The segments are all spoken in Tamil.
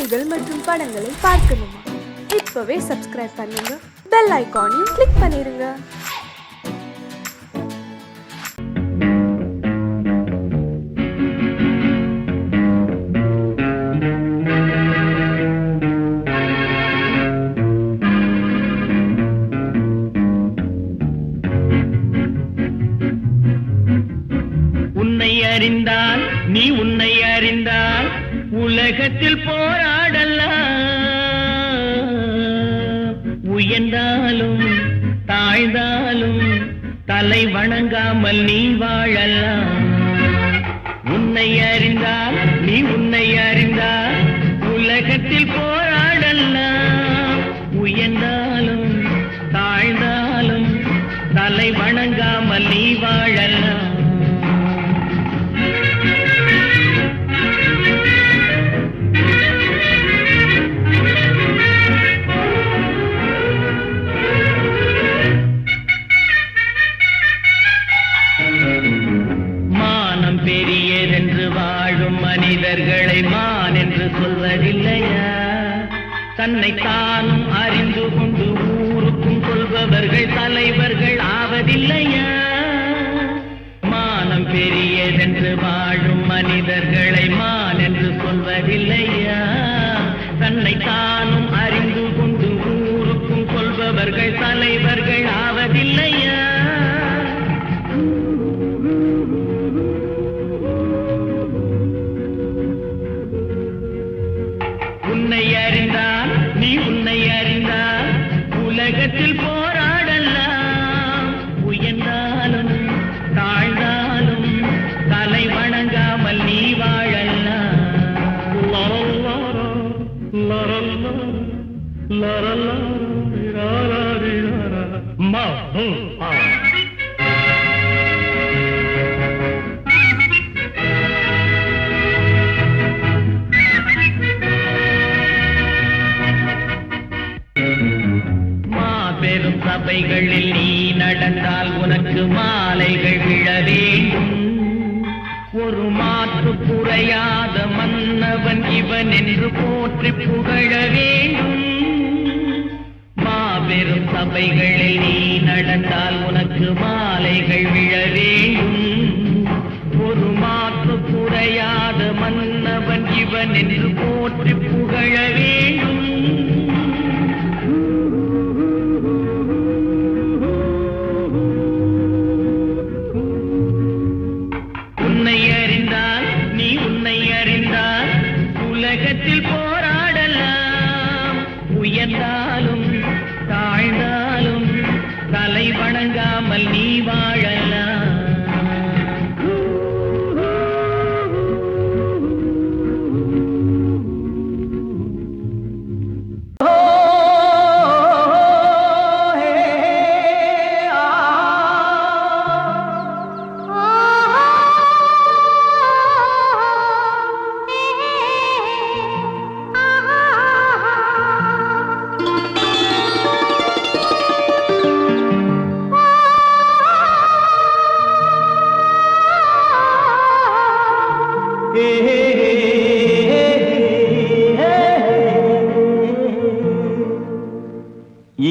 செய்திகள் மற்றும் படங்களை பார்க்கணுமா? இப்பவே சப்ஸ்கிரைப் பண்ணுங்க, பெல் ஐகானையும் கிளிக் பண்ணிருங்க. உன்னை அறிந்தால் நீ உன்னை அறிந்தால் உலகத்தில் போராடலாம். உயர்ந்தாலும் தாழ்ந்தாலும் தலை வணங்காமல் நீ வாழலாம். உன்னை அறிந்தால் நீ உன்னை அறிந்தால் உலகத்தில் போராடலாம். உயர்ந்தாலும் தாழ்ந்தாலும் தலை வணங்காமல் நீ வாழலாம். மானம் பெரியதென்று வாழும் மனிதர்களை மான் என்று சொல்வதில்லையா? தன்னை தானும் அறிந்து கொண்டு ஊருக்கும் சொல்பவர்கள் தலைவர்கள் ஆவதில்லையா? மானம் பெரியதென்று வாழும் மனிதர்களை மான் என்று சொல்வதில்லையா? தன்னை தானும் அறிந்து கொண்டு ஊருக்கும் சொல்பவர்கள் தலைவர்கள் ஆவதில்லையா? உன்னை அறிந்தால் நீ உன்னை அறிந்தால் உலகத்தில் போராடலாம். உயர்ந்தாலும் தாழ்ந்தாலும் தலை வணங்காமல் நீ வாழலாம். மாபெரும் சபைகளில் நீ நடந்தால் உனக்கு மாலைகள் விழ வேண்டும். ஒரு மாற்று குறையாத மன்னவன் இவன் என்று போற்றி புகழ வேண்டும். மாபெரும் சபைகளில் நீ நடந்தால் உனக்கு மாலைகள் விழ வேண்டும். ஒரு மாற்று குறையாத மன்னவன் இவன் என்று போற்றி புகழ வேண்டும். உன்னை அறிந்தால் நீ உன்னை அறிந்தால் உலகத்தில் போராடலாம். உயர்ந்தாலும் தாழ்ந்தாலும் தலை வணங்காமல் நீ வாழலாம்.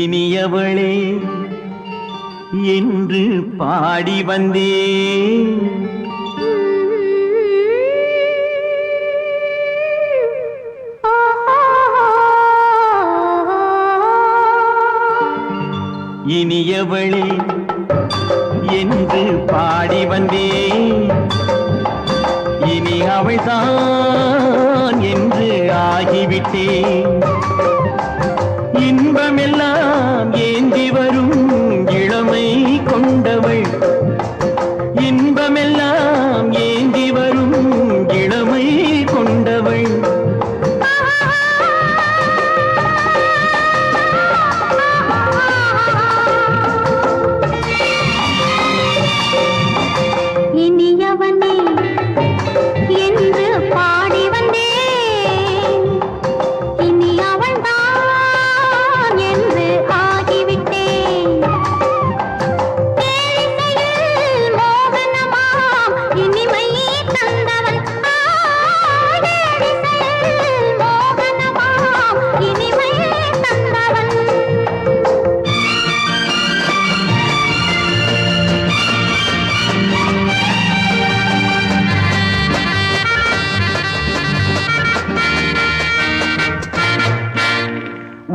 இனியவளே என்று பாடி வந்தேன். இனியவளே என்று பாடி வந்தேன். இனி அவள்தான் என்று ஆகிவிட்டேன். இன்பமெல்லாம் ஏந்தி வரும் இளமை கொண்டவள். இன்பமெல்லாம் ஏந்தி வரும் இளமை கொண்டவள். இனியவனே என்று பாடி வந்தேன். இனி அவள்தான் என்று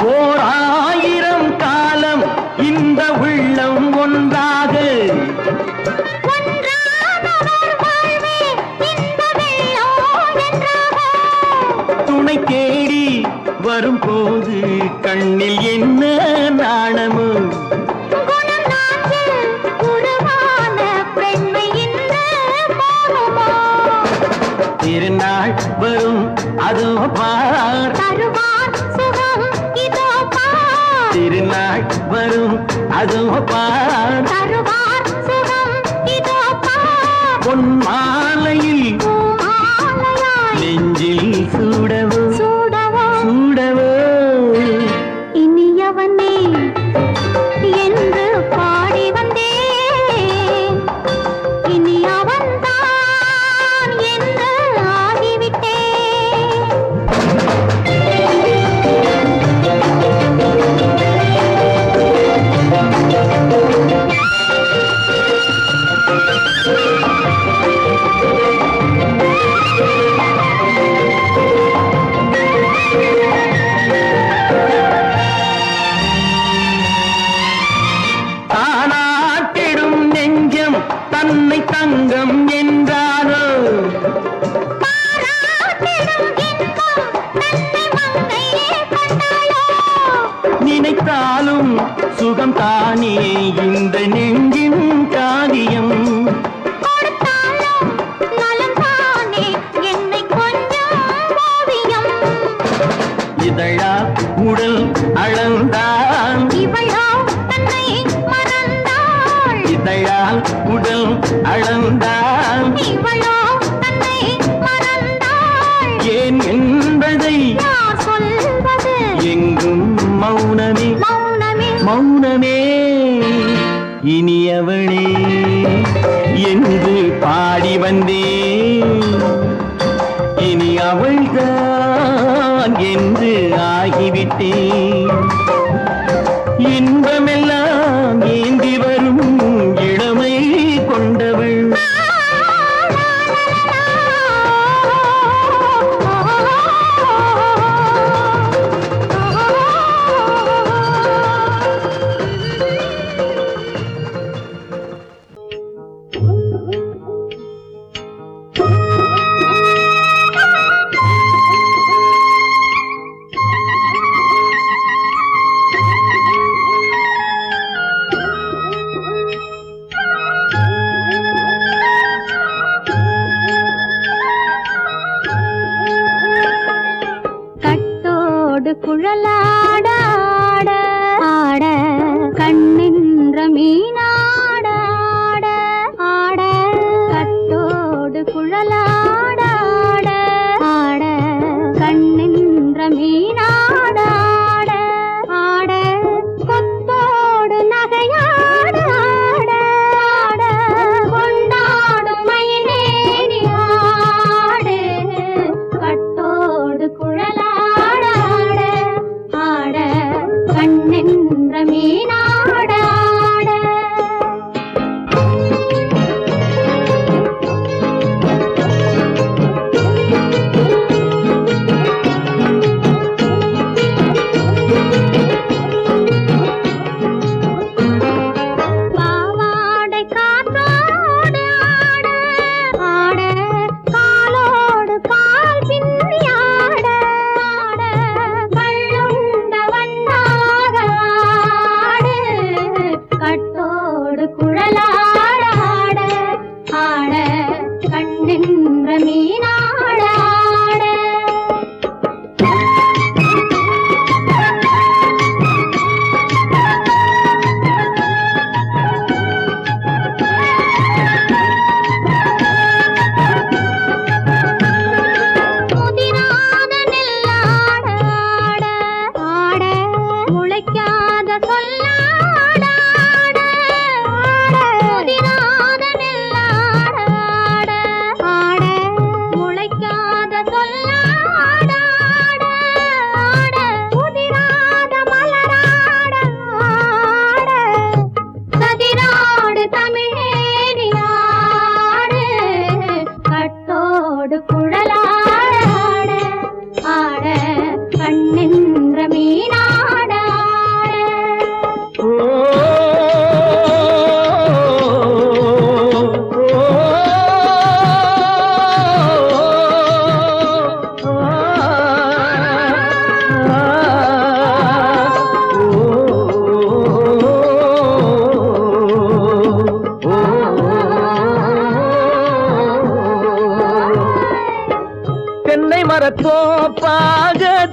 ஓர் 1000 காலம் இந்த உள்ளம் ஒன்றாக ஒன்றானவர் வாழ்வே இந்த வெள்ளம் என்றாக. துணை தேடி வரும்போது கண்ணில் என்ன நாணமோ குணம் நாட்டில் உருவான பெண்மை இன்று போகுமோ? திருநாள் வரும் அதோ பார் தருவார் சுகம் இதோ பார். திருநாள் வரும் அதோ பார் தருவார் சுகம் இதோ பார். பொன் மாலையில் பூமாலையாய் நெஞ்சில் சூடவோ சூடவோ சூடவோ இனியவனே என்று பாடி வந்தேன். இனி அவன்தான் என்று ஆகிவிட்டேன். தானாட்டிடும் நெஞ்சம் தன்னை தங்கம் என்றாரோ பாராட்டிடும் இன்பம் தன்னை மங்கையே கண்டாளோ? நினைத்தாலும் சுகம் தானே இந்த நெஞ்சின் காரியம் கொடுத்தாலும் நலம் தானே என்னை கொஞ்சம் ஓவியம். இதழா உடல் அளந்தான் இவளோ தன்னை மறந்தாள். இதழால் உடல் அளந்தான் இவளோ தன்னை மறந்தாள். ஏன் என்பதை யார் சொல்வது? எங்கும் மௌனமே மௌனமே மௌனமே இனியவளே என்று பாடி வந்தேன். இனி அவள்தான் என்று ஆகிவிட்டேன். இன்பமெல்லாம் ஏந்தி வரும் இளமை கொண்டவள் கட்டோடு குழலாட ஆட ஆட கண்ணின்ற மீனாட ஆட ஆட கட்டோடு குழலாட ஆட ஆட கண்ணின்ற மீனாட ஆட ஆட கொத்தோடு நகையாட ஆட ஆட கொண்டாடும் மயிலேறி ஆடு கட்டோடு குழலாட ஆட ஆட கண்ணென்ற மீனாட ஆட.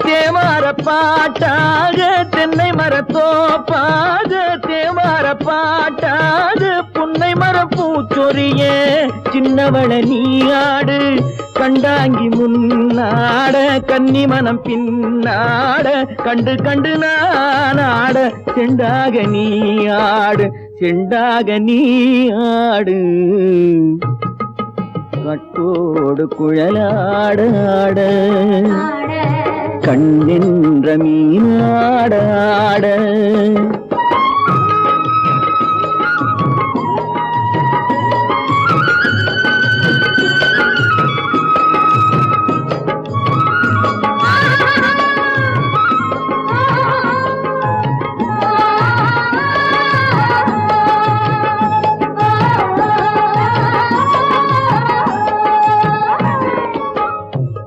தேவார பாட்டாக தென்னை மரத்தோப்பாக தேவார பாட்டாக புன்னை மரப்பூச்சொரிய சின்னவள நீயாடு கண்டாங்கி முன்னாட கன்னி மனம் பின்னாட கண்டு கண்டு நானாட செண்டாக நீயாடு செண்டாக நீயாடு கட்டோடு குழலாடாட கண்ணென்ற மீனாடாட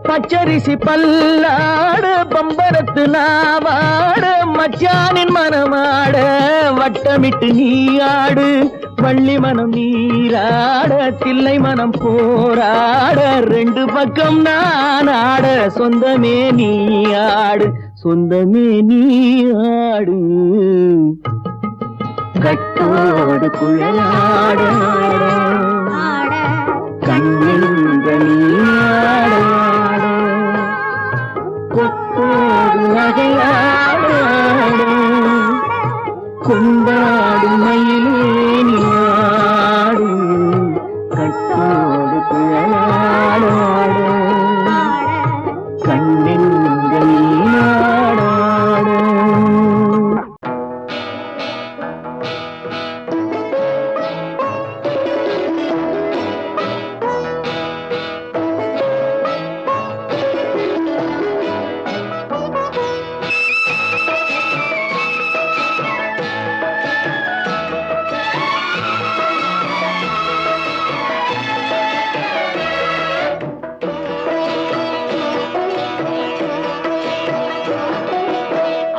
பச்சரிசி பல்லாட பம்பரத்து நாவாட மச்சானின் மனமாட வட்டமிட்டு நீயாடு வள்ளி மனம் நீராட தில்லை மனம் போராட ரெண்டு பக்கம் நானாட சொந்தமே நீயாடு சொந்தமே நீயாடு கட்டோடு குழலாட கண்ணென்ற நீயாட கொத்தோடு நகையாட கொண்டாடு மயிலேனியாடு கட்டோடு குழலாட கண்ணென்ற நீயாட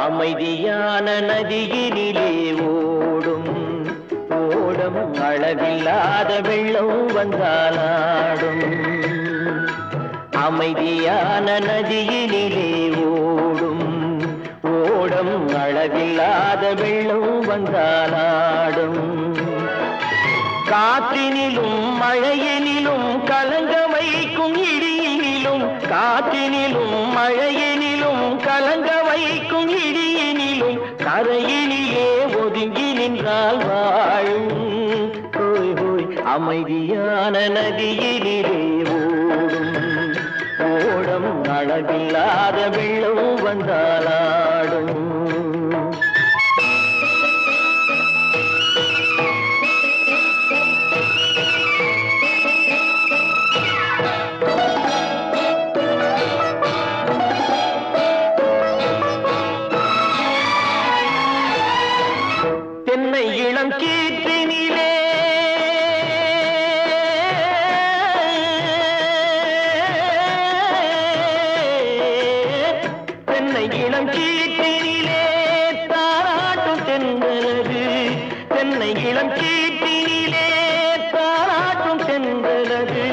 அமைதியான நதியினிலே ஓடும் ஓடம் அளவில்லாத வெள்ளம் வந்தாலாடும் அமைதியான நதியினிலே ஓடும் ஓடம் அளவில்லாத வெள்ளம் வந்தாலாடும் காற்றினிலும் மழையினிலும் கலங்க வைக்கும் இடியினிலும் காற்றினிலும் மழையினிலும் கலங்க வைக்கும் இடியினிலும் கரையினிலே ஒதுங்கி நின்றால் வாழும் ஹோய் ஹோய் அமைதியான நதியினிலே ஓடும் ஓடம் அளவில்லாத வெள்ளம் வந்தாலாடும் தென்னை இளம் கீற்றினிலே தென்னை இளம் கீற்றினிலே தாராட்டும் தென்றலது தென்னை இளம் கீற்றினிலே தாராட்டும் தென்றலது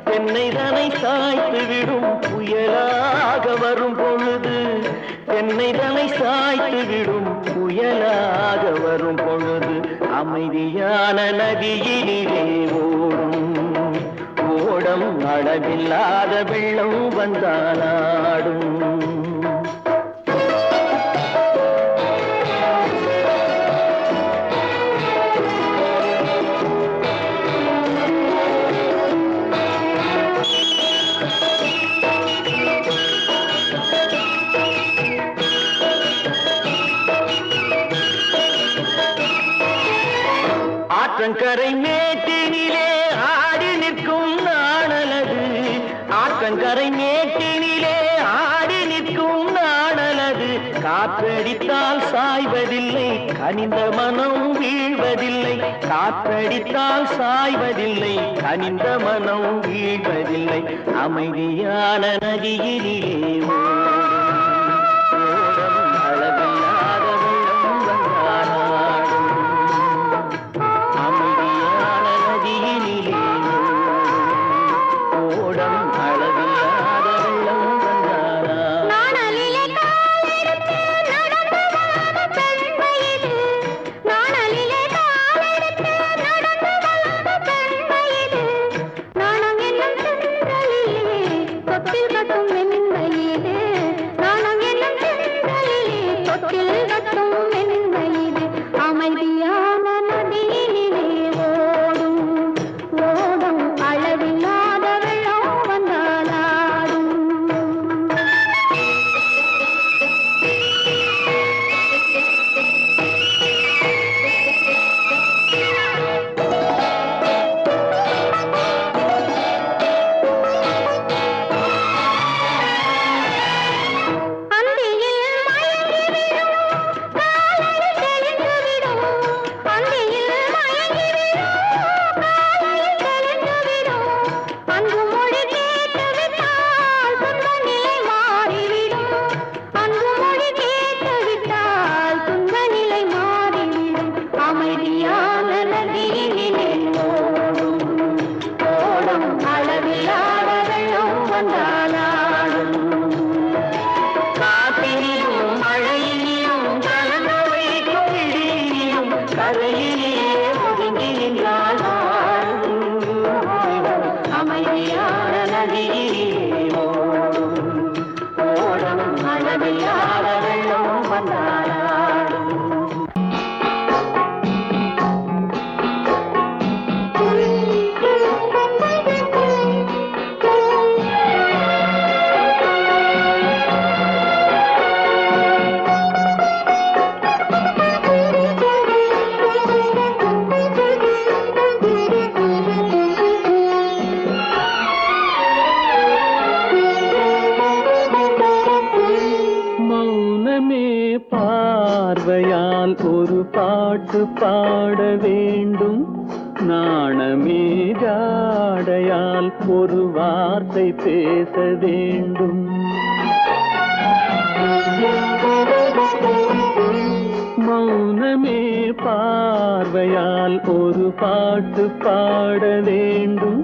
தென்னை தனை சாய்த்து விடும் புயலாக வரும் பொழுது தென்னை தனை சாய்த்து விடும் புயலாக வரும் பொழுது அமைதியான நதியினிலே ஓடும் ஓடம் அளவில்லாத வெள்ளம் வந்தாலாடும் ஆற்றங்கரை மேட்டினிலே ஆடி நிற்கும் நாணலது ஆற்றங்கரை மேட்டினிலே ஆடி நிற்கும் நாணலது காற்றடித்தால் சாய்வதில்லை கனிந்த மனம் வீழ்வதில்லை காற்றடித்தால் சாய்வதில்லை கனிந்த மனம் வீழ்வதில்லை அமைதியான நதியினிலே ஓடும் அளவில்லாத வெள்ளம் வந்தாலாடும் அமைதியான நதியினிலே ஓடம் அளவில்லாத வெள்ளம் வந்தாலாடும் கரையிலே ஒதுங்கி நின்றால் அமைதியான நதியிலே ஓடும் அளவில்லாத வெள்ளம் வந்தாராடும். பார்வையால் ஒரு பாட்டு பாட வேண்டும், நாணமே ஜாடையால் ஒரு வார்த்தை பேச வேண்டும். மௌனமே பார்வையால் ஒரு பாட்டு பாட வேண்டும்,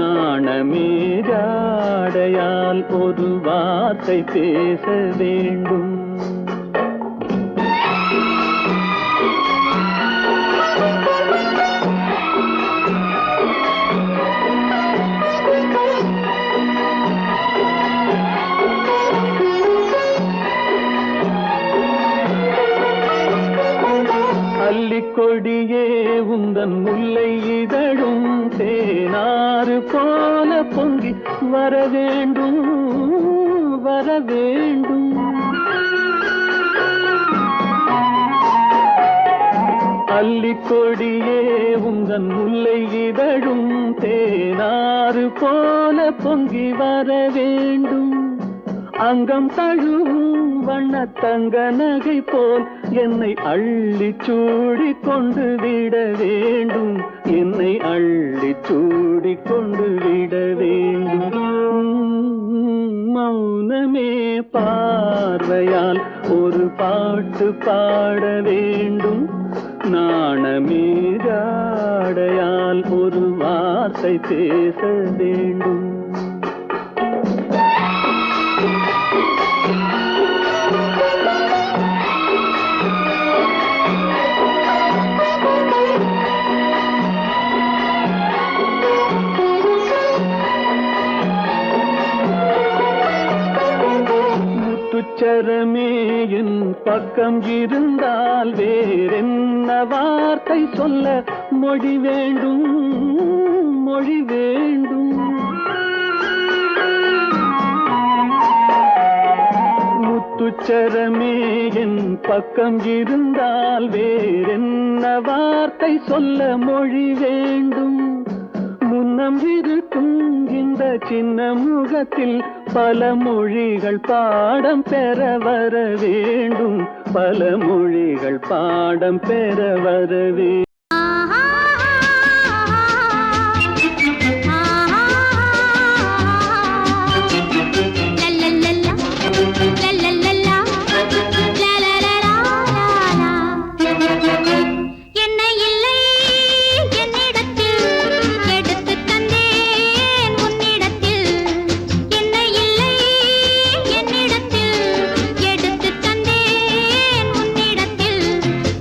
நாணமே ஜாடையால் ஒரு வார்த்தை பேச வேண்டும். கொடியே உந்தன் முல்லை இதழும் தேனாறு போல பொங்கி வர வேண்டும், வர வேண்டும். அல்லிக்கொடியே உந்தன் முல்லை இதழும் தேனாறு போல பொங்கி வர வேண்டும். அங்கம் தழுவும் வண்ணத்தங்க நகை போல் என்னை அள்ளி சூடி கொண்டு விட வேண்டும், என்னை அள்ளி சூடி கொண்டு விட வேண்டும். மௌனமே பார்வையால் ஒரு பாட்டு பாட வேண்டும், நாணமே ஜாடையால் ஒரு வார்த்தை பேச வேண்டும். முத்துச்சரமே என் பக்கம் இருந்தால் வேறென்ன வார்த்தை சொல்ல மொழி வேண்டும், மொழி வேண்டும். முத்துச்சரமே என் பக்கம் இருந்தால் வேறென்ன வார்த்தை சொல்ல மொழி வேண்டும். முன்னம் இருக்கும் இந்த சின்ன முகத்தில் பல மொழிகள் பாடம் பெற வர வேண்டும், பல மொழிகள் பாடம் பெற வர வேண்டும்.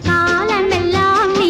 காலமெல்லாம் நீ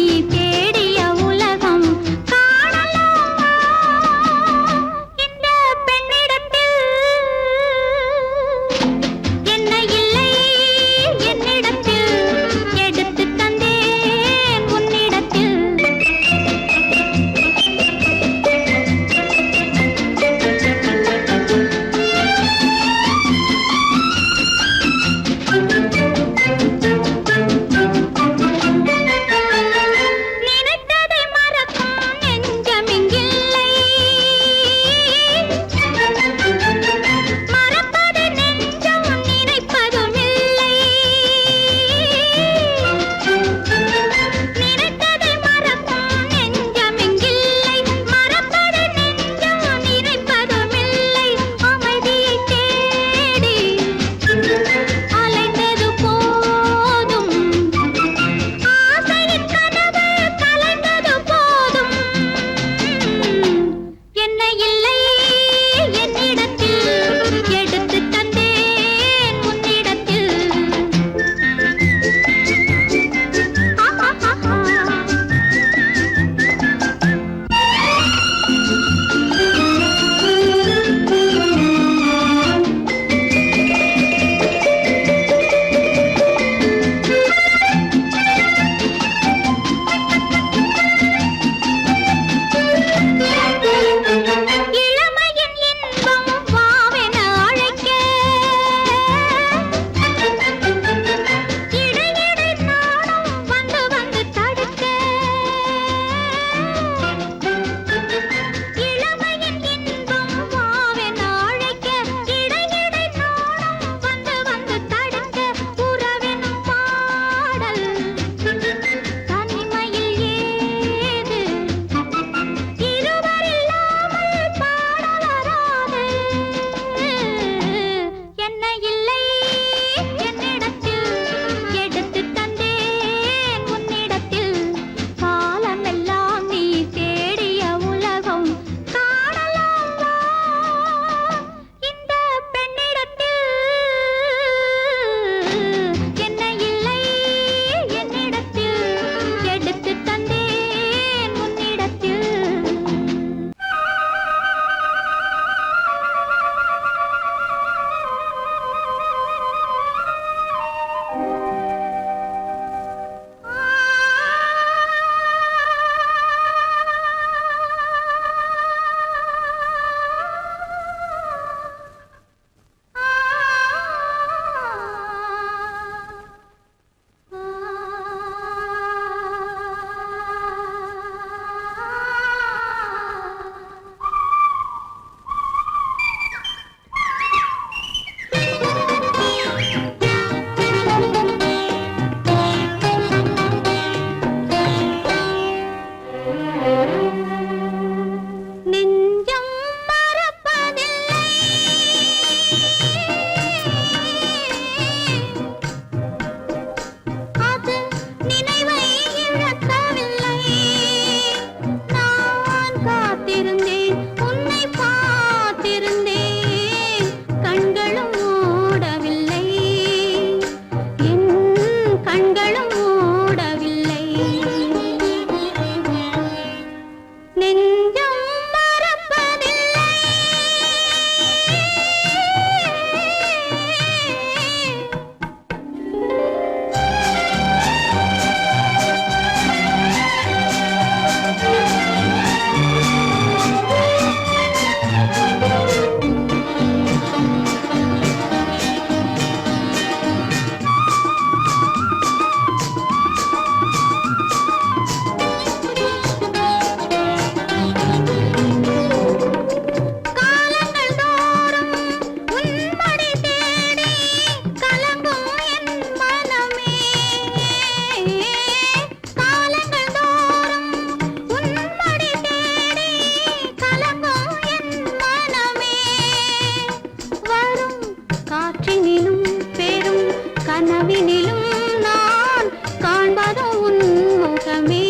கனவினிலும் நான் காண்பது உன் முகமே,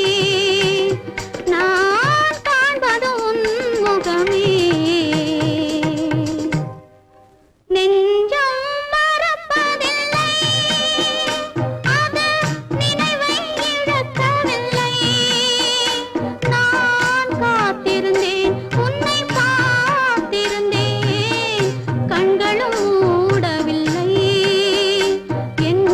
நான் காண்பது உன் முகமே. நெஞ்சம் மறப்பதில்லை, அது நினைவை இழக்கவில்லை. நான் காத்திருந்தேன், உன்னை பார்த்திருந்தேன், கண்களும் மூடவில்லை. என்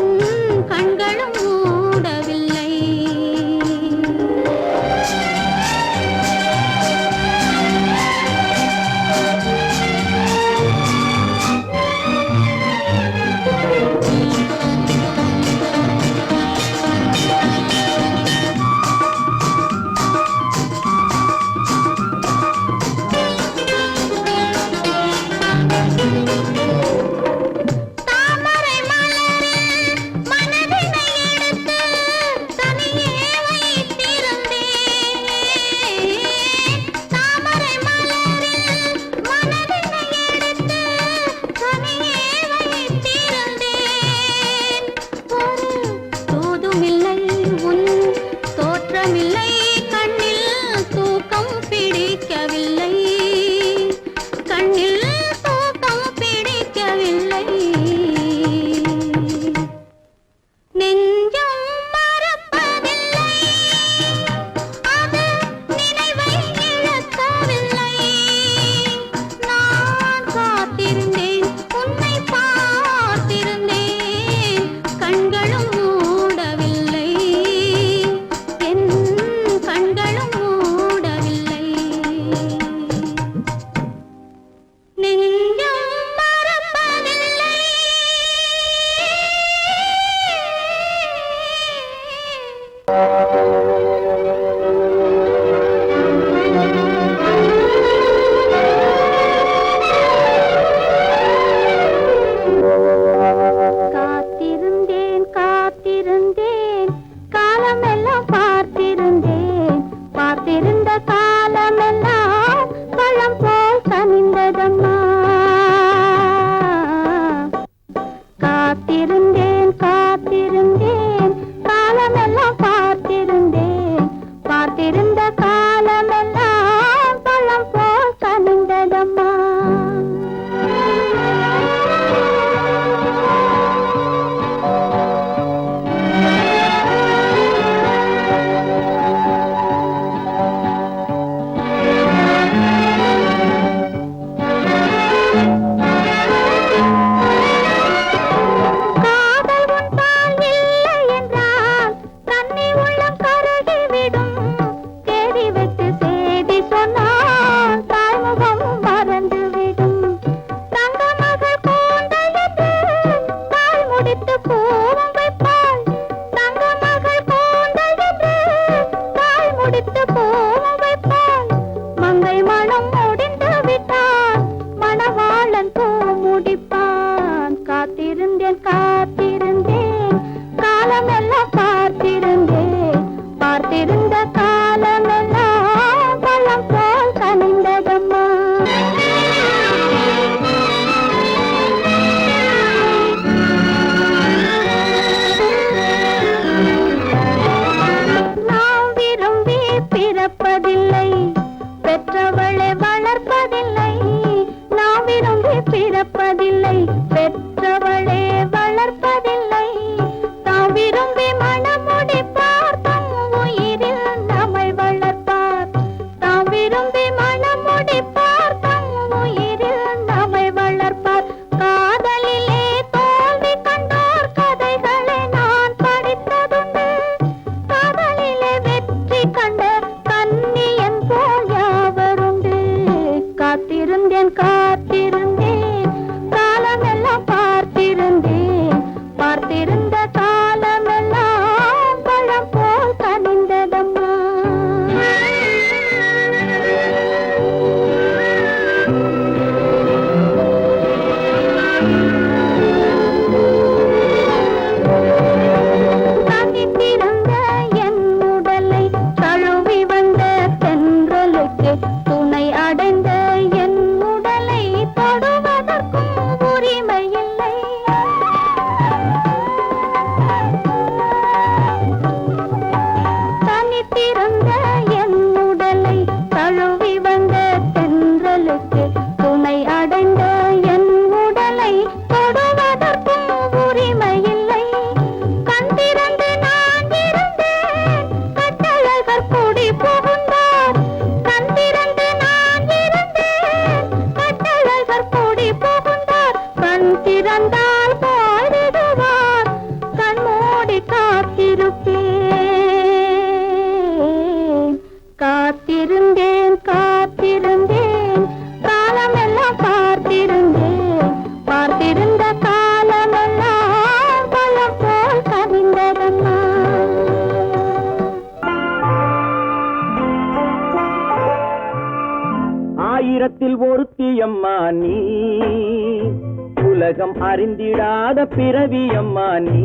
அறிந்திடாத பிறவியம்மா நீ.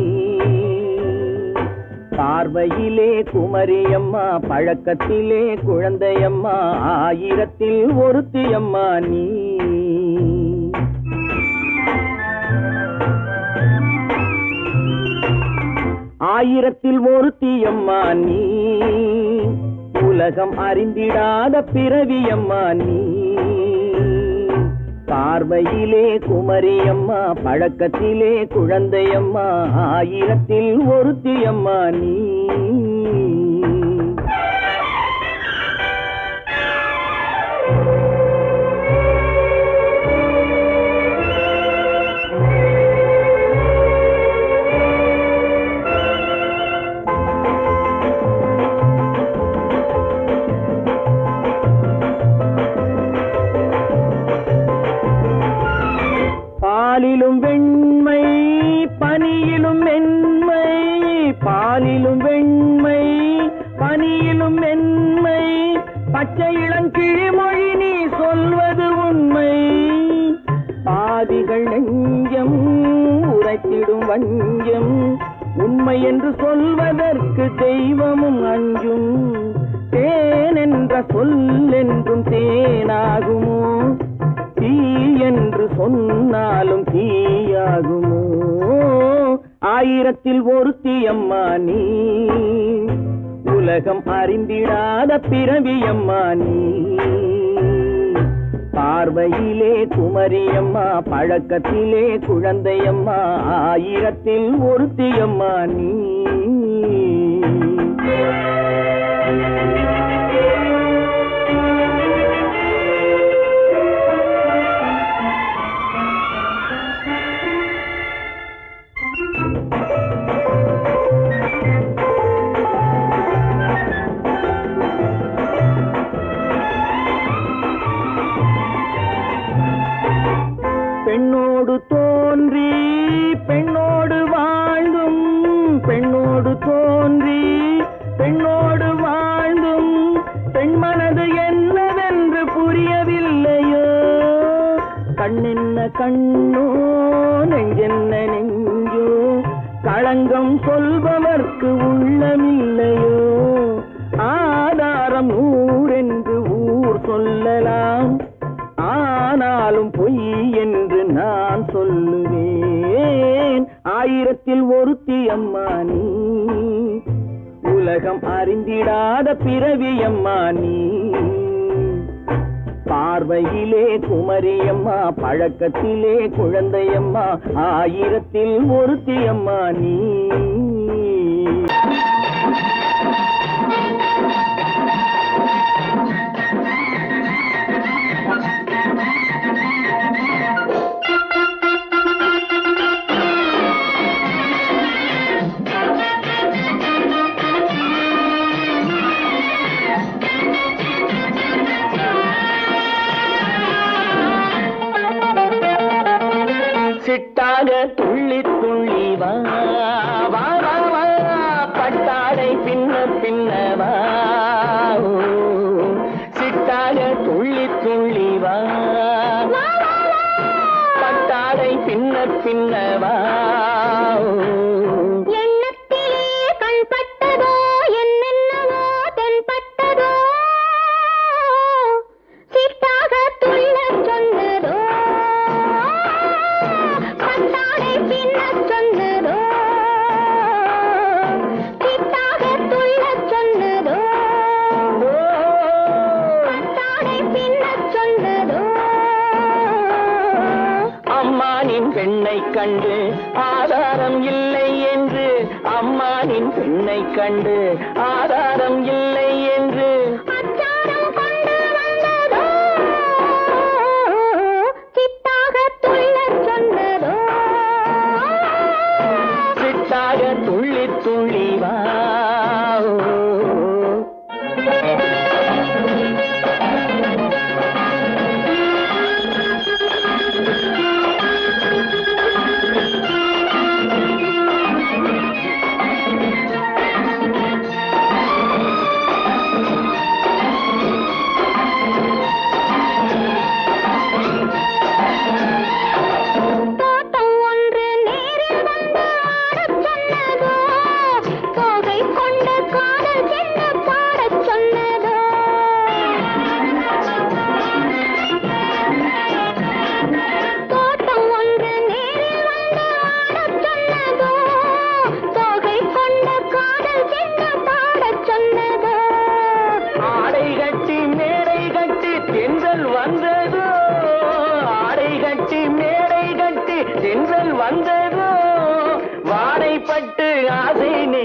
பார்வையிலே குமரியம்மா, பழக்கத்திலே குழந்தையம்மா, ஆயிரத்தில் ஒருத்தியம்மா நீ. ஆயிரத்தில் ஒருத்தியம்மா நீ, உலகம் அறிந்திடாத பிறவியம்மா நீ. பார்வையிலே குமரியம்மா, பழக்கத்திலே குழந்தையம்மா, ஆயிரத்தில் ஒருத்தியம்மா நீ. பாலிலும் வெண்மை பனியிலும் மென்மை, பாலிலும் வெண்மை பனியிலும் மென்மை, பச்சை இளங்கிழிமொழி நீ சொல்வது உண்மை. பாதிகள் நெஞ்சம் உரைத்திடும் வஞ்சம், உண்மை என்று சொல்வதற்கு தெய்வமும் அஞ்சும். தேன் என்ற சொல் என்றும் தேனாகுமோ, தீ என்று சொன்னாலும் தீயாகுமோ. ஆயிரத்தில் ஒருத்தியம்மா நீ, உலகம் அறிந்திடாத பிறவியம்மா நீ. பார்வையிலே குமரியம்மா, பழக்கத்திலே குழந்தையம்மா, ஆயிரத்தில் ஒருத்தியம்மா நீ. பெண்ணோடு தோன்றி பெண்ணோடு வாழ்ந்தும், பெண்ணோடு தோன்றி பெண்ணோடு வாழ்ந்தும், பெண் மனது என்னவென்று புரியவில்லையோ. கண்ணென்ன கண்ணோ, நெஞ்சென்ன நெஞ்சோ, களங்கம் சொல்பவர்க்கு உள்ளமில்லையோ. ஆதாரம் ஊரென்று ஊர் சொல்லலாம், ஆனாலும் பொய் என்று நான் சொல்லுவேன். ஆயிரத்தில் ஒருத்தியம்மா நீ, உலகம் அறிந்திடாத பிறவியம்மா நீ. பார்வையிலே குமரியம்மா, பழக்கத்திலே குழந்தையம்மா, ஆயிரத்தில் ஒருத்தியம்மா நீ. சிட்டாக துள்ளி துள்ளி வா வா வா வா, பட்டாடை பின்ன பின்னவா. சிட்டாக துள்ளி துள்ளி வா, பட்டாடை பின்ன பின்னவா. எண்ணத்திலே கண்பட்டதோ, என்னென்னவோ தென்பட்டதோ, சிட்டாக துள்ளச் சொன்னதோ, பட்டாடை பின்னச் சொன்னதோ, சிட்டாக துள்ளச் சொன்னதோ, பட்டாடை பின்னச் சொன்னதோ. அம்மானின் பெண்ணை கண்டு ஆதாரம் இல்லை என்று, அம்மானின் பெண்ணை கண்டு ஆதாரம் இல்லை என்று, அச்சாரம் கொண்டு வந்ததோ, சிட்டாக துள்ளச் சொன்னதோ. சிட்டாக துள்ளி துள்ளி வா. தோட்டம்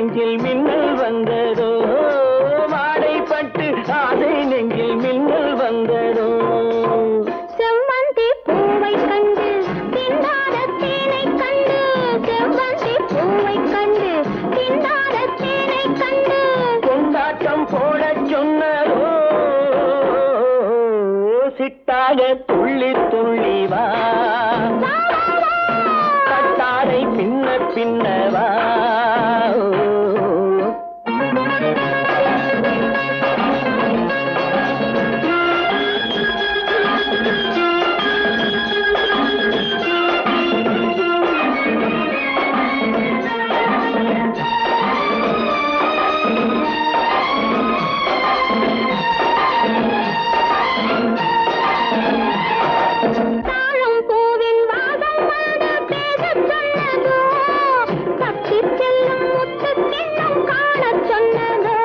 நெஞ்சில் மின்னல் வந்ததோ வாடைப்பட்டு ஆசை நெஞ்சில் மின்னல் வந்ததோ செவ்வந்தி பூவை கண்டு திண்டாட தேனை கண்டு செவ்வந்தி பூவை கண்டு திண்டாட தேனை கண்டு கொண்டாட்டம் போடச் சொன்னதோ சிட்டாக துள்ளி துள்ளி வா கட்டாரை பின்ன பின்னவா தாழம் பூவின் வாசம் வந்து பேசச் சொன்னதோ தப்பிச் செல்லும் முத்துக் கிண்ணம் காணச் சொன்னதோ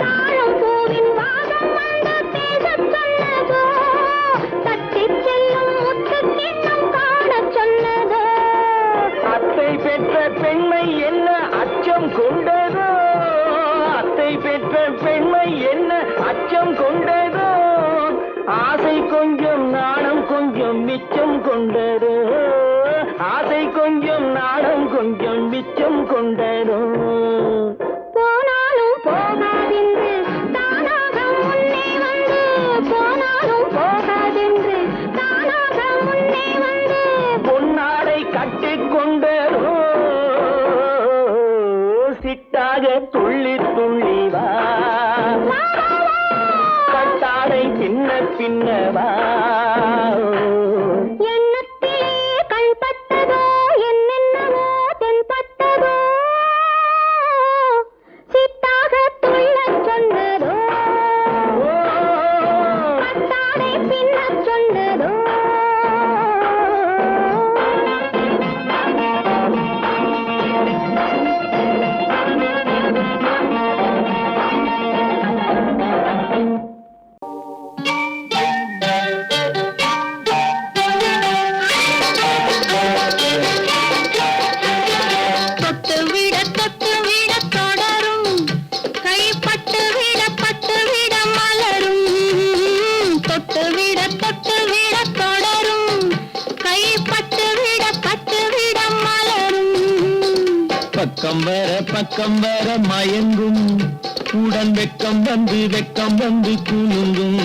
தாழம் பூவின் வாசம் வந்து பேசச் சொன்னதோ தப்பிச் செல்லும் முத்துக் கிண்ணம் காணச் சொன்னதோ அத்தை பெற்ற பெண்மை என்ன அச்சம் கொண்டதோ அத்தை பெற்ற பெண்மை என்ன அச்சம் கொண்டதோ ஆசை கொஞ்சம் நாணம் கொஞ்சம் மிச்சம் கொண்டதோ ஆசை கொஞ்சம் நாணம் கொஞ்சம் மிச்சம் கொண்டதோ போனாலும் போகாதென்று தானாக முன்னே வந்து போனாலும் போகாதென்று தானாக முன்னே வந்து பொன்னாடை கட்டிக்கொண்டதோ சிட்டாக துள்ளி துள்ளி வா கட்டாடை பின்ன பின்னவா எண்ணத்திலே கண்பட்டதோ என்னென்னவோ தென்பட்டதோ சிட்டாக துள்ளச் சொன்னதோ கட்டாடை பின்னச் சொன்னதோ தொட்டு விட தொடரும் கைப்பட்டு விட மலரும் தொட்டு விட தொடரும் கைப்பட்டு விட மலரும் பக்கம் வர மயங்கும் உடன் வெக்கம் வந்து குலுங்கும்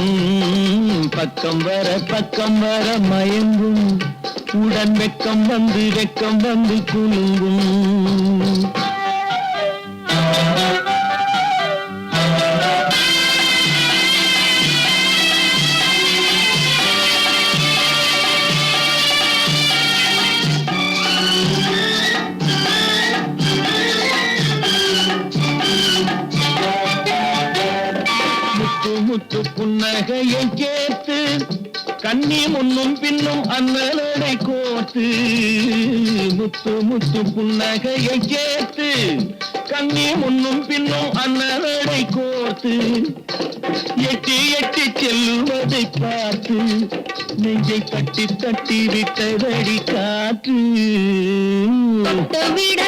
பக்கம் வர மயங்கும் உடன் வெக்கம் வந்து குலுங்கும் முத்து புன்னகையை கேட்டு கண்ணி முன்னும் பின்னும் அண்ணலடை கோர்த்து முத்து புன்னகையை கேட்டு கண்ணி முன்னும் பின்னும் அண்ணலடை கோர்த்து எட்டி செல்லுவதை பார்த்து நெஞ்சை தட்டி விட்டதடி காற்று தொட்டு விட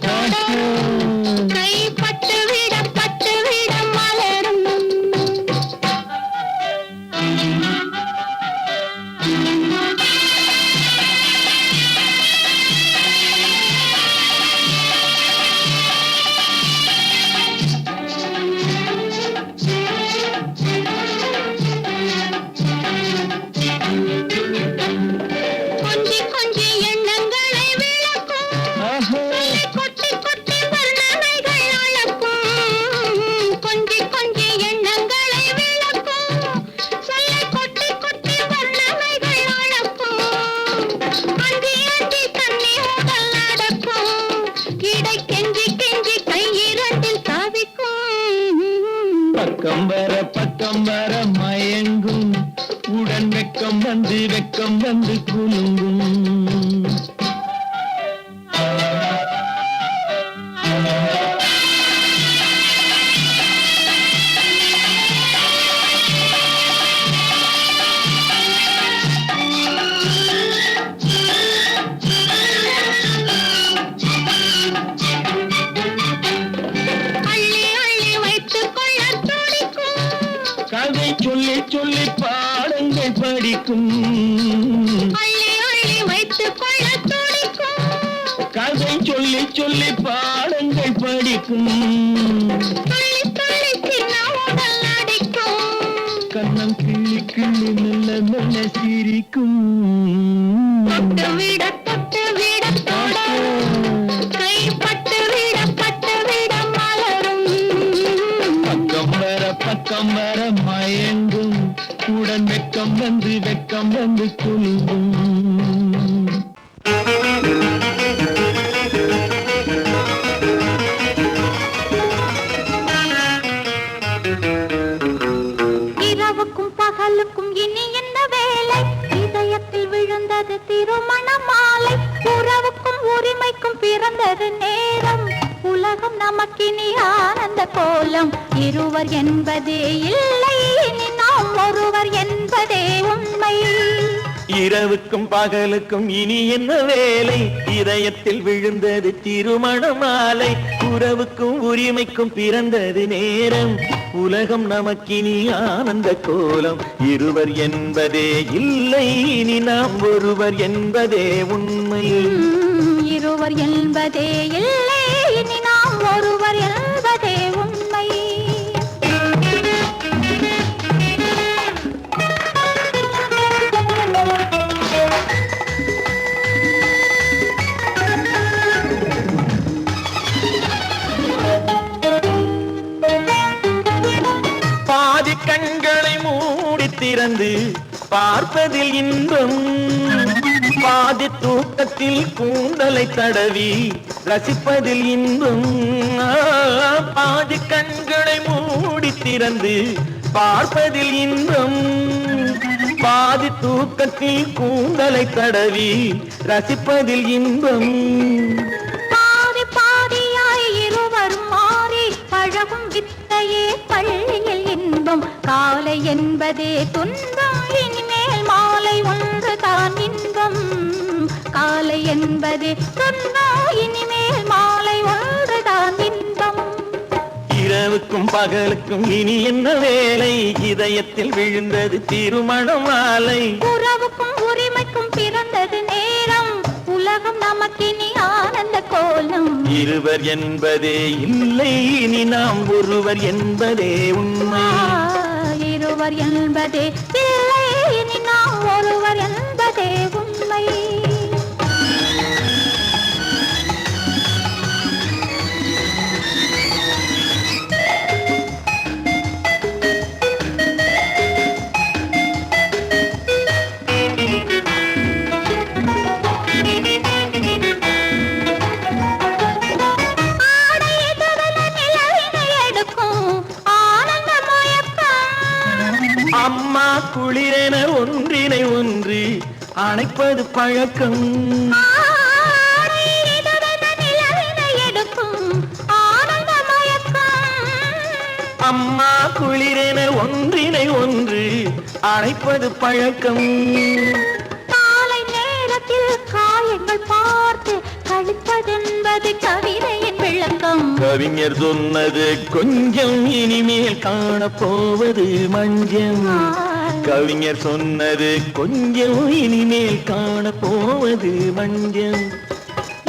தொடரும் கைப்பட்டு விட மலரும் கொஞ்சி எண்ணங்களை விளக்கும் கொட்டி வர்ணனைகள் அளக்கும் கொஞ்சி எண்ணங்களை விளக்கும் சொல்ல கொட்டி வர்ணனைகள் அளக்கும் அந்தி தண்ணி உடல் நடக்கும் இடை கெஞ்சி கையிரண்டில் தவிக்கும் பக்கம் வர மயங்கும் உடன் வெக்கம் வந்து குலுங்கும் படிக்கும் அள்ளி அள்ளி வைத்துக் கொள்ள துடிக்கும் கதை சொல்லி சொல்லி பாடங்கள் படிக்கும் துள்ளி துள்ளி சின்ன உடல் அடிக்கும் கண்ணம் கிள்ளி கிள்ளி மெல்ல மெல்ல சிரிக்கும் தொட்டு விட தொட கைப்பட்டு விட மலரும் பக்கம் வர மயங்கும் உடன் வெக்கம் வந்து குலுங்கும் இரவுக்கும் பகலுக்கும் இனி என்ன வேலை இதயத்தில் விழுந்தது திருமண மாலை உறவுக்கும் உரிமைக்கும் பிறந்தது நேரம் உலகம் நமக்கினி ஆனந்த கோலம் இருவர் என்பதே இல்லை இனி நாம் ஒருவர் என்பதே உண்மை இரவுக்கும் பகலுக்கும் இனி என்ன வேலை இதயத்தில் விழுந்தது திருமண மாலை உறவுக்கும் உரிமைக்கும் பிறந்தது நேரம் உலகம் நமக்கினி ஆனந்த கோலம் இருவர் என்பதே இல்லை இனி நாம் ஒருவர் என்பதே உண்மை இருவர் என்பதே இல்லை இனி நாம் ஒருவர் என்பதே உண்மை பாதி கண்களை மூடி திறந்து பார்ப்பதில் இன்பம் பாதி தூக்கத்தில் கூந்தலை தடவி ரசிப்பதில் இன்பம் பாதி கண்களை மூடி திறந்து பார்ப்பதில் இன்பம் பாதி தூக்கத்தில் கூந்தலை தடவி ரசிப்பதில் இன்பம் பாதி பாதியாய் இருவர் மாறி பழகும் வித்தையே பள்ளியில் இன்பம் காலை என்பதே துன்பம் இனிமேல் மாலை ஒன்றுதான் இன்பம் காலை என்பதே துன்பம் இனிமேல் மாலை ஒன்றுதான் இன்பம் இரவுக்கும் பகலுக்கும் இனி என்ன வேலை இதயத்தில் விழுந்தது திருமண மாலை உறவுக்கும் உரிமைக்கும் பிறந்தது நேரம் உலகம் நமக்கினி ஆனந்த கோலம் இருவர் என்பதே இல்லை இனி நாம் ஒருவர் என்பதே உண்மை இருவர் என்பதே இல்லை இனி நாம் ஒருவர் என்பதே உண்மை அம்மா குளிரென ஒன்றினை ஒன்று அணைப்பது பழக்கம் அம்மா குளிரென ஒன்றினை ஒன்று அணைப்பது பழக்கம் காலை நேரத்தில் காயங்கள் பார்த்து கழிப்பதென்பது கவிதையின் விளக்கம் கவிஞர் சொன்னது கொஞ்சம் இனிமேல் காணப்போவது மஞ்சம் கவிஞர் சொன்னது கொஞ்சம் இனிமேல் காணப்போவது மஞ்சம்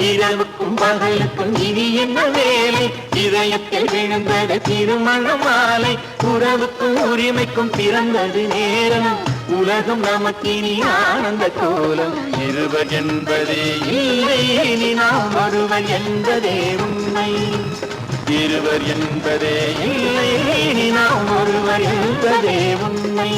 இரவுக்கும் பகலுக்கும் இனி என்ன வேலை இதயத்தில் விழுந்தது திருமண மாலை உறவுக்கும் உரிமைக்கும் பிறந்தது நேரம் உலகம் நமக்கினி ஆனந்த கோலம் இருவர் என்பதே இல்லை இனி நாம் ஒருவர் என்பதே உண்மை இருவர் என்பதே இல்லை இனி நாம் ஒருவர் என்பதே உண்மை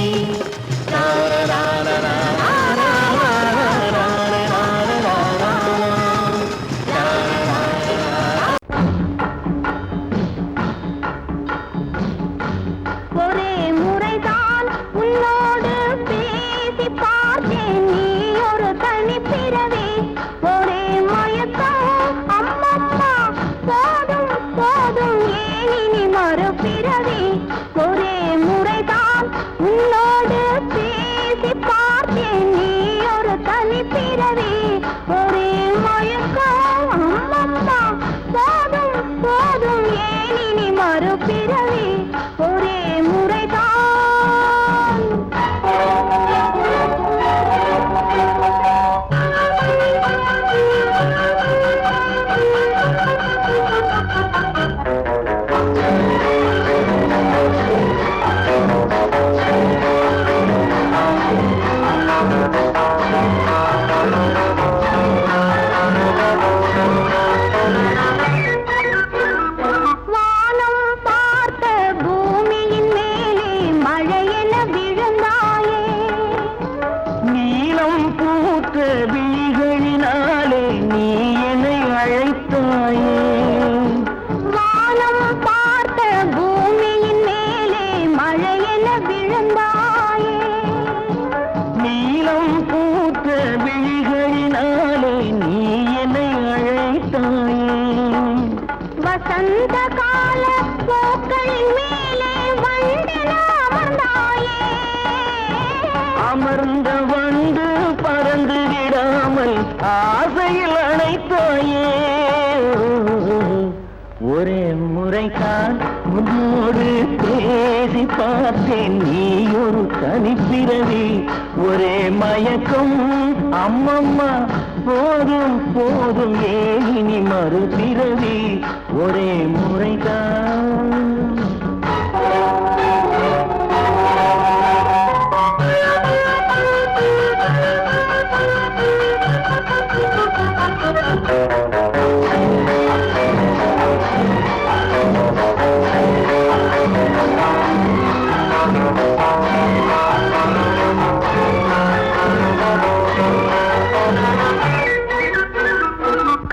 ஒரே முறைதான் உன்னோடு பேசி பார்த்தேன் நீ ஒரு தனி பிறவி ஒரே மயக்கம் அம்மம்மா போதும் போதும் ஏன் இனி மறுபிறவி ஒரே முறைதான் உன்னோடு பேசி பார்த்தேன் நீலம் பூத்த விழிகளினாலே நீ என்னை அழைத்தாயே வானம் பார்த்த பூமியின் மேலே மழையென விழுந்தாயே நீலம் பூத்த விழிகளினாலே நீ என்னை அழைத்தாயே வசந்த கால பூக்களின் மேலே வண்டென அமர்ந்தாயே அமர்ந்த வண்டு பறந்து விடாமல் ஆசையில் அணைத்தாயே ஒரே முறைதான் உன்னோடு பேசி பார்த்தேன் நீ ஒரு தனிப்பிறவி ஒரே மயக்கம் அம்மம்மா போதும் போதும் ஏனி மறுபிறவி ஒரே முறைதான்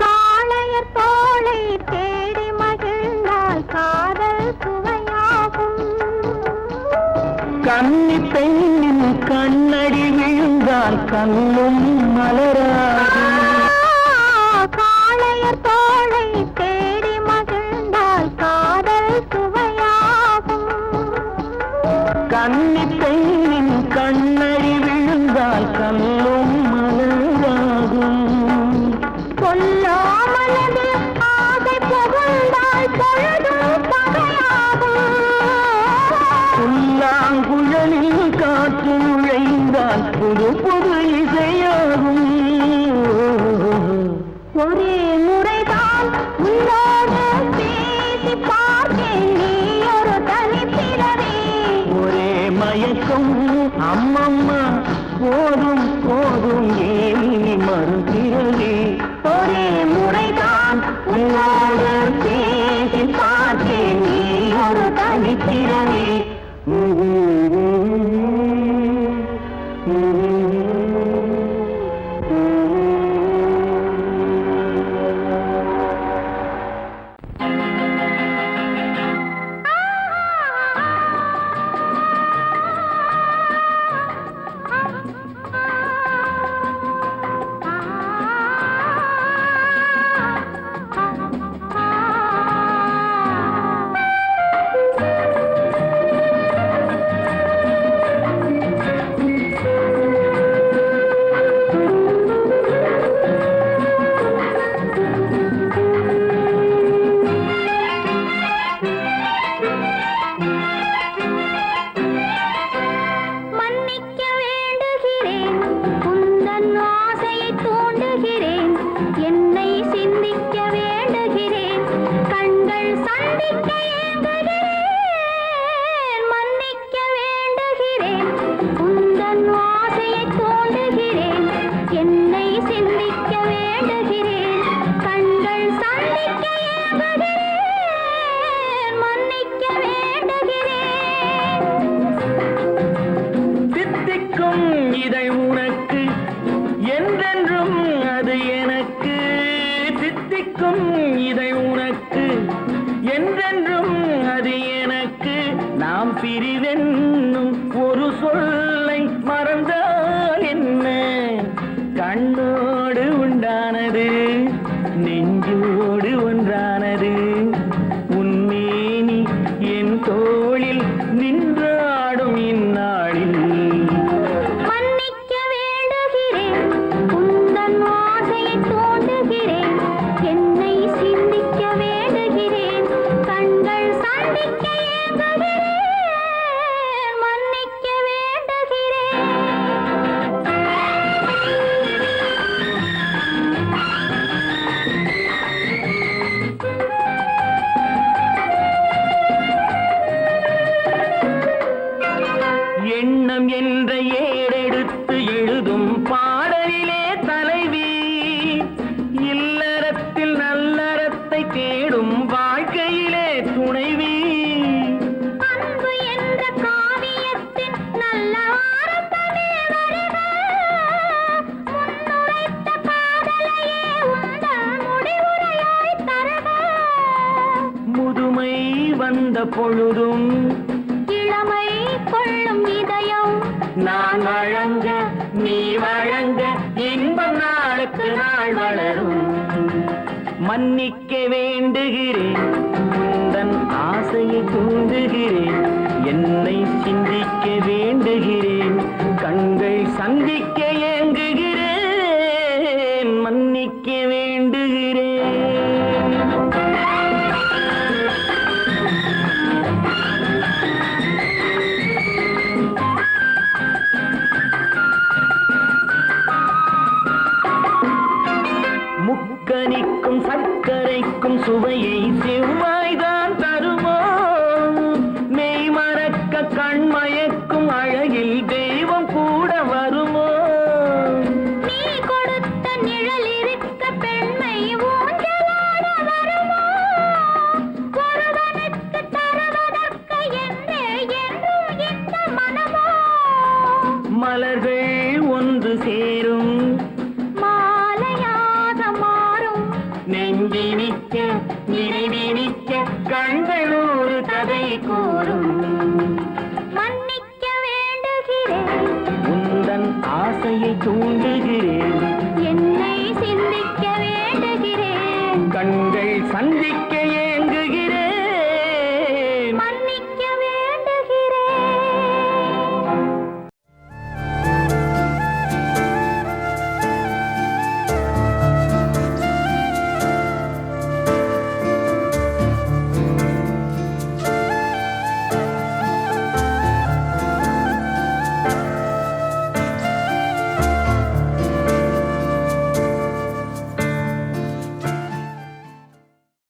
காளையர் தோளை தேடி மகிழ்ந்தால் காதல் சுவையாகும் கன்னி பெண்ணின் கண்ணடி விழுந்தால் கண்ணும் மலராகும் காளையர் தோளை தேடி மகிழ்ந்தால் காதல் சுவையாகும் கன்னி பெண்ணின் கண்ணடி விழுந்தால் கண்ணும் மலராகும் சொல்லாமலதில் ஆசை புகுந்தால் பொழுதும் பகையாகும் புல்லாங்குழலில் காற்று நுழைந்தால் புது புது இசையாகும் ஒரே முறைதான் உன்னோடு பேசி பார்த்தேன் நீ ஒரு தனிப்பிறவி ஒரே மயக்கம் அம்மம்மா போதும் போதும் ஏனி மறுபிறவி ஒரே முறைதான் உன்னோடு பேசி பார்த்தேன் நீ ஒரு தனிப்பிறவி பொழுதும் இளமை கொள்ளும் இதயம் நான் வழங்க நீ வழங்க இன்பம் நாளுக்கு நாள் வளரும். மன்னிக்க வேண்டுகிறேன், உந்தன் ஆசையை தூண்டுகிறேன், என்னை சிந்திக்க வேண்டுகிறேன், கண்கள் சந்திக்க ஏங்குகிறேன், மன்னிக்க வேண்டுகிறேன். முக்கனிக்கும் சர்க்கரைக்கும் சுவையை செவ்வாய்தான் தருமோ, மெய் மறக்க கண்மயக்கும் அழகில் தெய்வம் கூட வருமோ. நீ கொடுத்த நிழல் இருக்க பெண்மை ஊஞ்சலாட வருமோ, ஒருவனுக்கு தருவதற்கு என்றே என்றும் இந்த மனமோ. மலர்கள் ஒன்று சேரும் மாலையாக மாறும் நெஞ்சினிக்க நினைவினிக்க கண்கள் ஒரு கதை கூறும். மன்னிக்க வேண்டுகிறேன், உந்தன் ஆசையை தூண்டுகிறேன், என்